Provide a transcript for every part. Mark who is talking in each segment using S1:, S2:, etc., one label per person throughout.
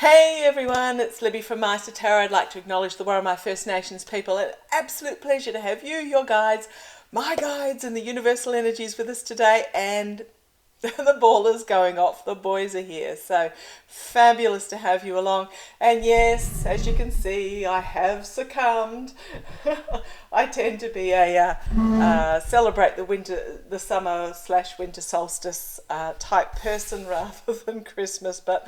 S1: Hey everyone, it's Libby from Meister Tarot. I'd like to acknowledge the Warramai First Nations people. An absolute pleasure to have you, your guides, my guides and the universal energies with us today, and the ball is going off. The boys are here, so fabulous to have you along. And yes, as you can see, I have succumbed. I tend to be a celebrate the summer / winter solstice type person rather than Christmas, but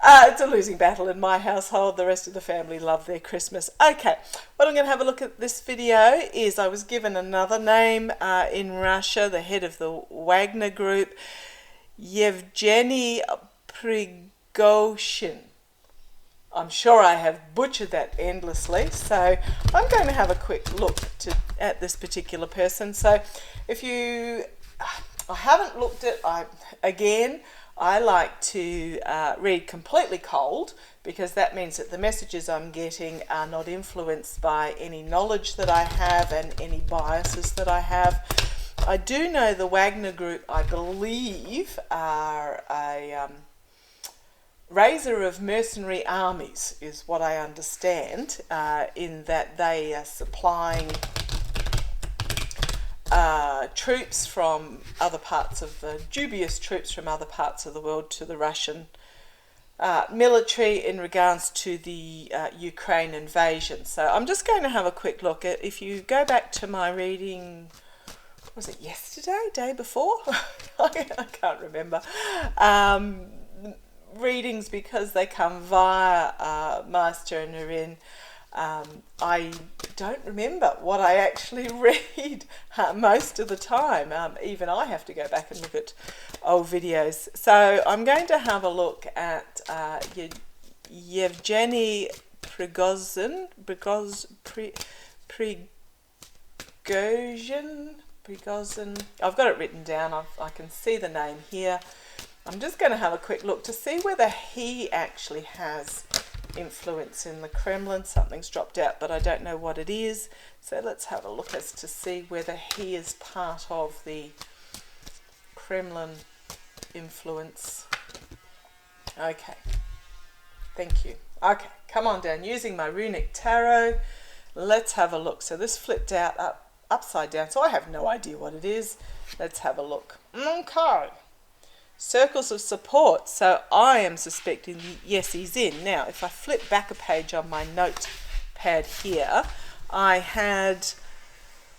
S1: it's a losing battle in my household. The rest of the family love their Christmas. Okay, what I'm going to have a look at this video is I was given another name in Russia, the head of the Wagner Group, Yevgeny Prigozhin. I'm sure I have butchered that endlessly, so I'm going to have a quick look at this particular person. So if I haven't looked at, I like to read completely cold, because that means that the messages I'm getting are not influenced by any knowledge that I have and any biases that I have. I do know the Wagner Group, I believe, are a raiser of mercenary armies, is what I understand, in that they are supplying troops from other parts of dubious troops from other parts of the world to the Russian military in regards to the Ukraine invasion. So I'm just going to have a quick look at, if you go back to my reading, was it yesterday, day before? I can't remember. Readings, because they come via Meister and Narin. I don't remember what I actually read most of the time. Even I have to go back and look at old videos. So I'm going to have a look at Yevgeny Prigozhin. Prigozhin. I've got it written down. I can see the name here. I'm just going to have a quick look to see whether he actually has influence in the Kremlin. Something's dropped out, but I don't know what it is. So let's have a look as to see whether he is part of the Kremlin influence. Okay, thank you. Okay, come on down. Using my runic tarot, let's have a look. So this flipped out upside down, so I have no idea what it is. Let's have a look. Okay. Circles of support. So I am suspecting, yes, he's in. Now, if I flip back a page on my notepad here, I had,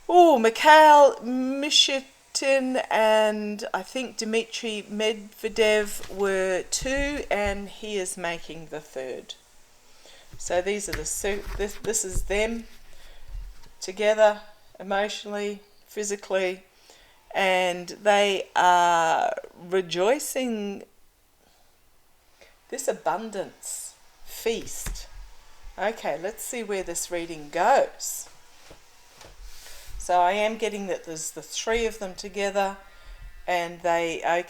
S1: Mikhail Mishutin and I think Dmitry Medvedev were two, and he is making the third. So these are this is them together, emotionally, physically, and they are rejoicing this abundance feast. Okay, let's see where this reading goes. So I am getting that there's the three of them together, and they are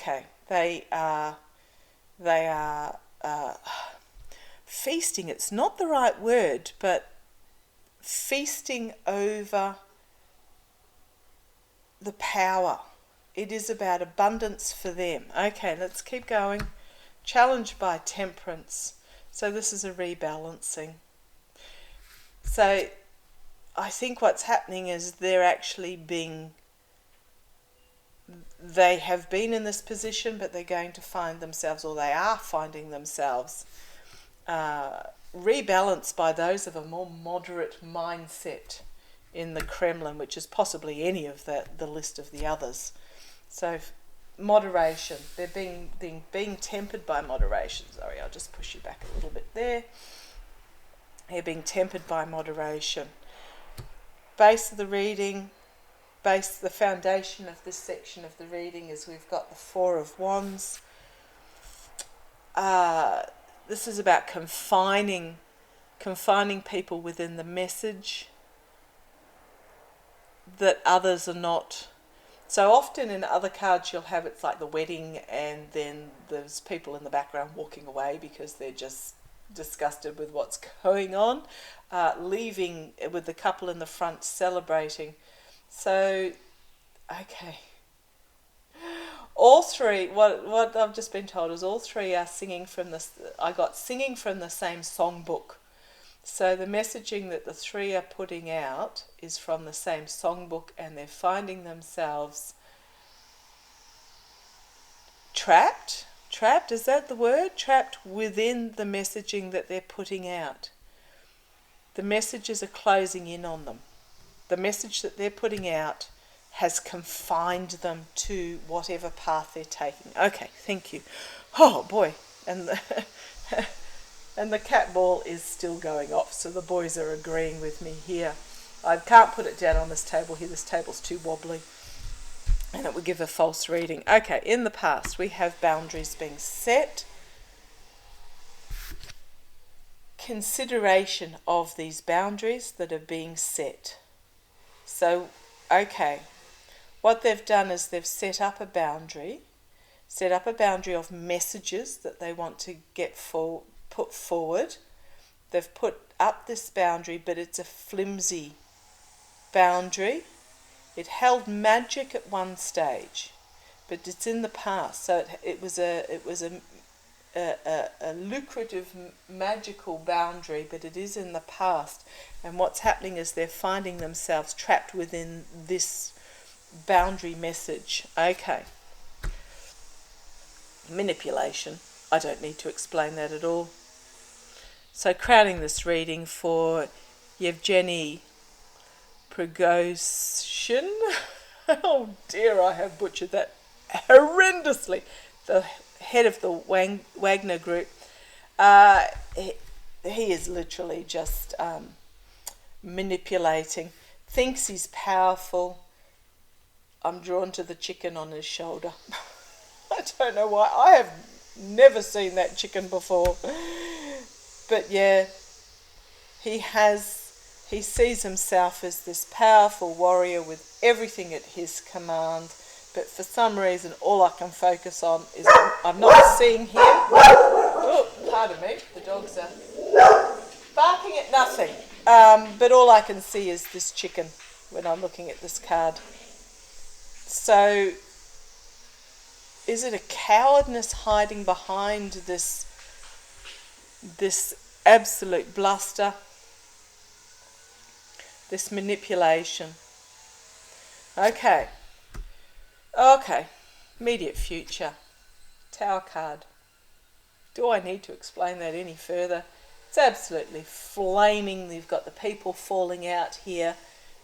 S1: feasting. It's not the right word, but feasting over the power. It is about abundance for them. Okay, let's keep going. Challenged by temperance. So this is a rebalancing. So I think what's happening is they have been in this position, but they're going to find themselves, or they are finding themselves, rebalanced by those of a more moderate mindset in the Kremlin, which is possibly any of the list of the others. So moderation, they're being tempered by moderation. Sorry, I'll just push you back a little bit there. They're being tempered by moderation. Base of the reading, the foundation of this section of the reading is we've got the Four of Wands. This is about confining people within the message that others are not. So often in other cards you'll have, it's like the wedding, and then there's people in the background walking away because they're just disgusted with what's going on, leaving with the couple in the front celebrating. So, okay. all three, what I've just been told is all three are singing from the, I got singing from the same songbook. So the messaging that the three are putting out is from the same songbook, and they're finding themselves trapped, is that the word? Trapped within the messaging that they're putting out. The messages are closing in on them. The message that they're putting out has confined them to whatever path they're taking. Okay, thank you. Oh boy, and the and the cat ball is still going off, so the boys are agreeing with me here. I can't put it down on this table here, this table's too wobbly, and it would give a false reading. Okay, in the past we have boundaries being set, consideration of these boundaries that are being set. So, okay, what they've done is they've set up a boundary of messages that they want to put forward. They've put up this boundary, but it's a flimsy boundary. It held magic at one stage, but it's in the past. So it was a lucrative magical boundary, but it is in the past. And what's happening is they're finding themselves trapped within this boundary message. Okay. Manipulation. I don't need to explain that at all. So crowning this reading for Yevgeny Prigozhin. Oh dear, I have butchered that horrendously. The head of the Wagner Group. He is literally just manipulating. Thinks he's powerful. I'm drawn to the chicken on his shoulder. I don't know why. I have never seen that chicken before. But yeah, he sees himself as this powerful warrior with everything at his command. But for some reason, all I can focus on is I'm not seeing him. Oh, pardon me, the dogs are barking at nothing. But all I can see is this chicken when I'm looking at this card. So, is it a cowardness hiding behind this absolute bluster, this manipulation? Okay, immediate future, Tower card. Do I need to explain that any further? It's absolutely flaming. You've got the people falling out here.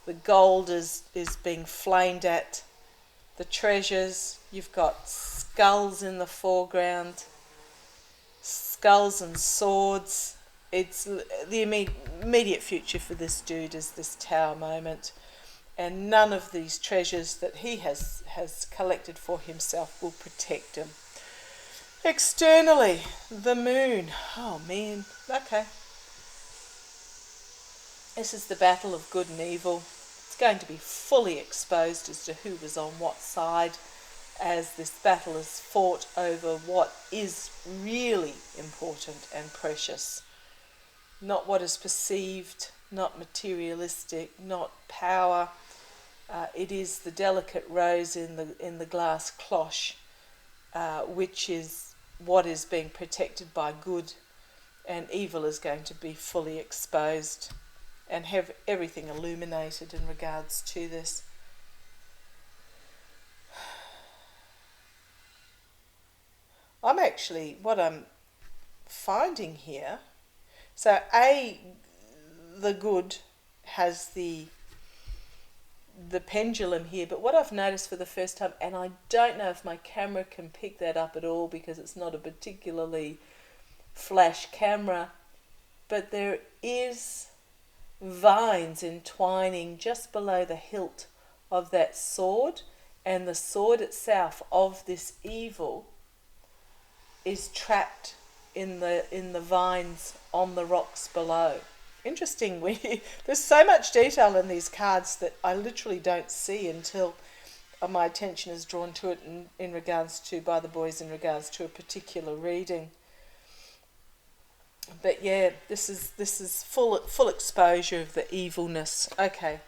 S1: The gold is being flamed at. The treasures, you've got skulls in the foreground, skulls and swords. It's the immediate future for this dude is this tower moment, and none of these treasures that he has collected for himself will protect him. Externally, the moon. Oh man, okay. This is the battle of good and evil. Going to be fully exposed as to who was on what side as this battle is fought over what is really important and precious. Not what is perceived, not materialistic, not power. It is the delicate rose in the glass cloche, which is what is being protected by good, and evil is going to be fully exposed and have everything illuminated in regards to this. What I'm finding here, so the good has the pendulum here, but what I've noticed for the first time, and I don't know if my camera can pick that up at all because it's not a particularly flash camera, but there is vines entwining just below the hilt of that sword, and the sword itself of this evil is trapped in the vines on the rocks below. Interesting. There's so much detail in these cards that I literally don't see until my attention is drawn to it in regards to by the boys in regards to a particular reading. But yeah, this is full exposure of the evilness. Okay,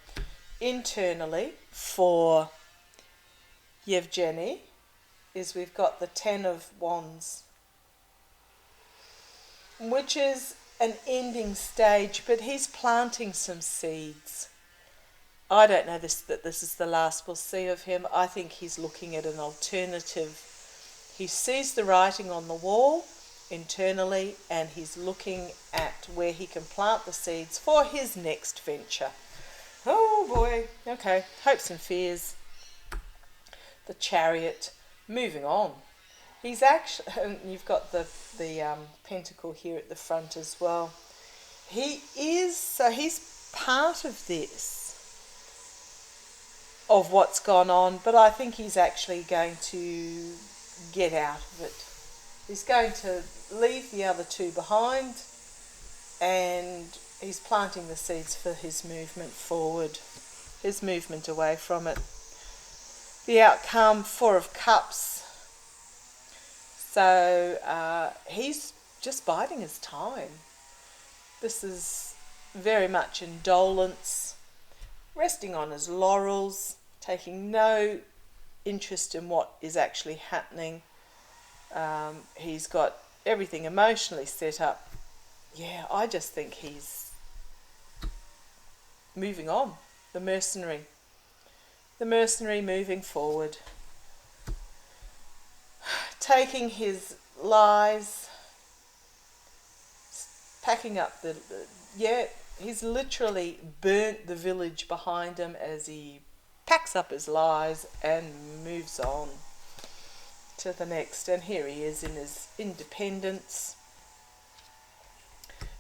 S1: internally for Yevgeny, is we've got the Ten of Wands, which is an ending stage, but he's planting some seeds. I don't know that this is the last we'll see of him. I think he's looking at an alternative. He sees the writing on the wall internally, and he's looking at where he can plant the seeds for his next venture. Oh boy. Okay, hopes and fears. The Chariot, moving on. He's actually, and you've got the pentacle here at the front as well. He's part of this, of what's gone on, but I think he's actually going to get out of it. He's going to leave the other two behind, and he's planting the seeds for his movement forward, his movement away from it. The outcome, Four of Cups. So he's just biding his time. This is very much indolence, resting on his laurels, taking no interest in what is actually happening. He's got everything emotionally set up. Yeah, I just think he's moving on. The mercenary moving forward, taking his lies, packing up he's literally burnt the village behind him as he packs up his lies and moves on to the next. And here he is in his independence.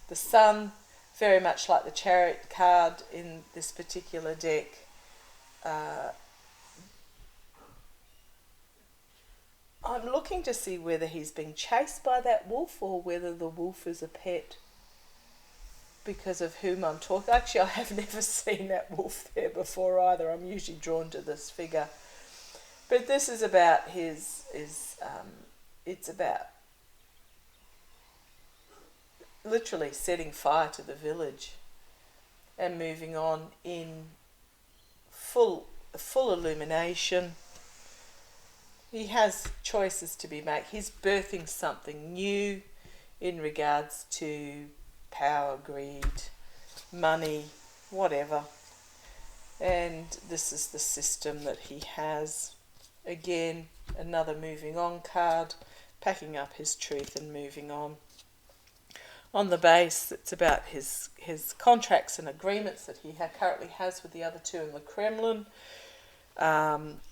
S1: The Sun, very much like the Chariot card in this particular deck. I'm looking to see whether he's being chased by that wolf or whether the wolf is a pet, because of whom I'm talking. Actually, I have never seen that wolf there before either. I'm usually drawn to this figure. But this is about it's about literally setting fire to the village and moving on in full illumination. He has choices to be made. He's birthing something new in regards to power, greed, money, whatever. And this is the system that he has. Again, another moving on card, packing up his truth and moving on. On the base, it's about his contracts and agreements that he currently has with the other two in the Kremlin,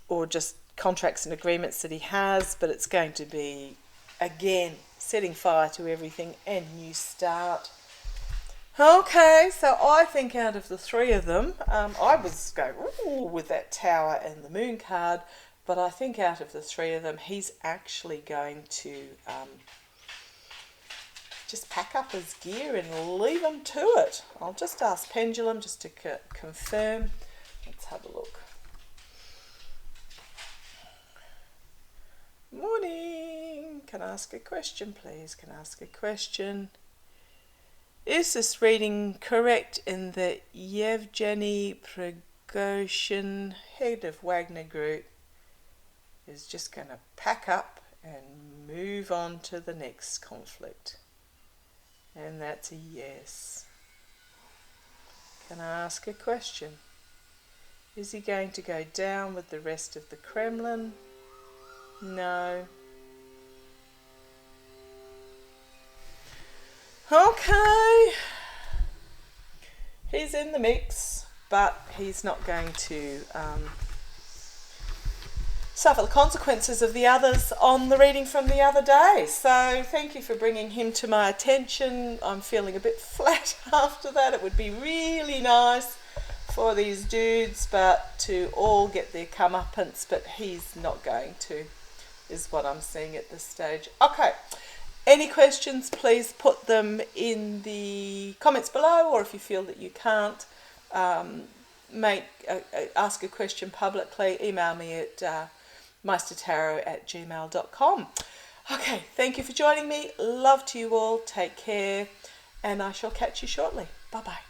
S1: or just contracts and agreements that he has, but it's going to be, again, setting fire to everything and new start. Okay, so I think out of the three of them, I was going with that Tower and the Moon card, but I think out of the three of them, he's actually going to just pack up his gear and leave him to it. I'll just ask Pendulum just to confirm. Let's have a look. Morning. Can I ask a question, please? Can I ask a question? Is this reading correct in that Yevgeny Prigozhin, head of Wagner Group, is just going to pack up and move on to the next conflict? And that's a yes. Can I ask a question? Is he going to go down with the rest of the Kremlin? No. Okay. He's in the mix, but he's not going to suffer the consequences of the others on the reading from the other day. So thank you for bringing him to my attention. I'm feeling a bit flat after that. It would be really nice for these dudes to all get their comeuppance, but he's not going to, is what I'm seeing at this stage. Okay, any questions, please put them in the comments below, or if you feel that you can't ask a question publicly, email me at meistertarot@gmail.com. Okay, thank you for joining me. Love to you all. Take care, and I shall catch you shortly. Bye-bye.